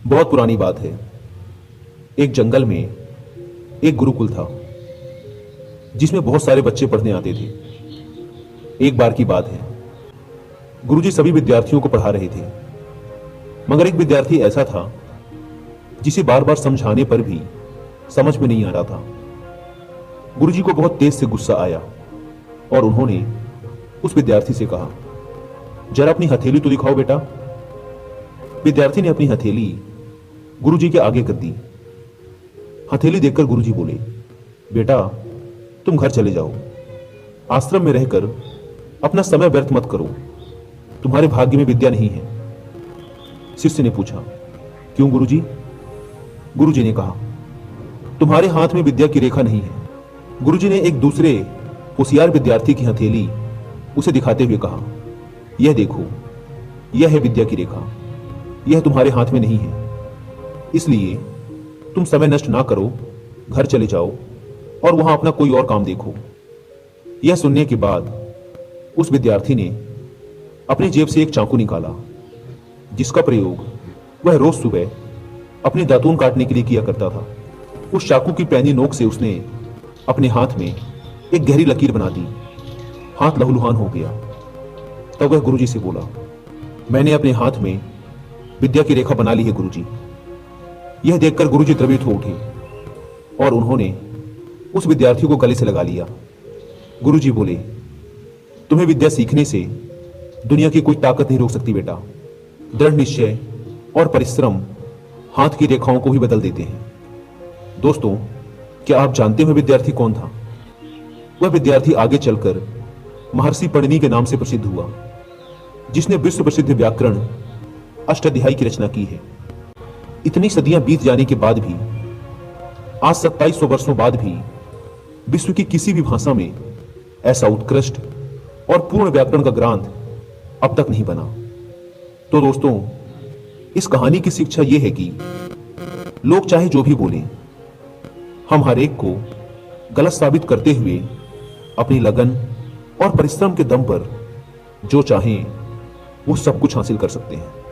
बहुत पुरानी बात है। एक जंगल में एक गुरुकुल था जिसमें बहुत सारे बच्चे पढ़ने आते थे। एक बार की बात है, गुरुजी सभी विद्यार्थियों को पढ़ा रहे थे, मगर एक विद्यार्थी ऐसा था जिसे बार बार समझाने पर भी समझ में नहीं आ रहा था। गुरुजी को बहुत तेज से गुस्सा आया और उन्होंने उस विद्यार्थी से कहा, जरा अपनी हथेली तो दिखाओ बेटा। विद्यार्थी ने अपनी हथेली गुरुजी के आगे कर दी। हथेली देखकर गुरुजी बोले, बेटा तुम घर चले जाओ, आश्रम में रहकर अपना समय व्यर्थ मत करो, तुम्हारे भाग्य में विद्या नहीं है। शिष्य ने पूछा, क्यों गुरुजी? गुरुजी ने कहा, तुम्हारे हाथ में विद्या की रेखा नहीं है। गुरुजी ने एक दूसरे होशियार विद्यार्थी की हथेली उसे दिखाते हुए कहा, यह देखो, यह है विद्या की रेखा, यह तुम्हारे हाथ में नहीं है, इसलिए तुम समय नष्ट ना करो, घर चले जाओ और वहां अपना कोई और काम देखो। यह सुनने के बाद उस विद्यार्थी ने अपनी जेब से एक चाकू निकाला, जिसका प्रयोग वह रोज सुबह अपने दातून काटने के लिए किया करता था। उस चाकू की पैनी नोक से उसने अपने हाथ में एक गहरी लकीर बना दी। हाथ लहूलुहान हो गया। तब वह गुरुजी से बोला, मैंने अपने हाथ में विद्या की रेखा बना ली है गुरुजी। यह देखकर गुरुजी द्रवित हो उठे और उन्होंने उस विद्यार्थी को गले से लगा लिया। गुरुजी बोले, तुम्हें विद्या सीखने से दुनिया की कोई ताकत नहीं रोक सकती बेटा। दृढ़ निश्चय और परिश्रम हाथ की रेखाओं को भी बदल देते हैं। दोस्तों, क्या आप जानते हो विद्यार्थी कौन था? वह विद्यार्थी आगे चलकर महर्षि पणिनि के नाम से प्रसिद्ध हुआ, जिसने विश्व प्रसिद्ध व्याकरण अष्टाध्यायी की रचना की है। इतनी सदियां बीत जाने के बाद भी, आज 2700 वर्षों बाद भी विश्व की किसी भी भाषा में ऐसा उत्कृष्ट और पूर्ण व्याकरण का ग्रंथ अब तक नहीं बना। तो दोस्तों, इस कहानी की शिक्षा यह है कि लोग चाहे जो भी बोलें, हम हर एक को गलत साबित करते हुए अपनी लगन और परिश्रम के दम पर जो चाहें वो सब कुछ हासिल कर सकते हैं।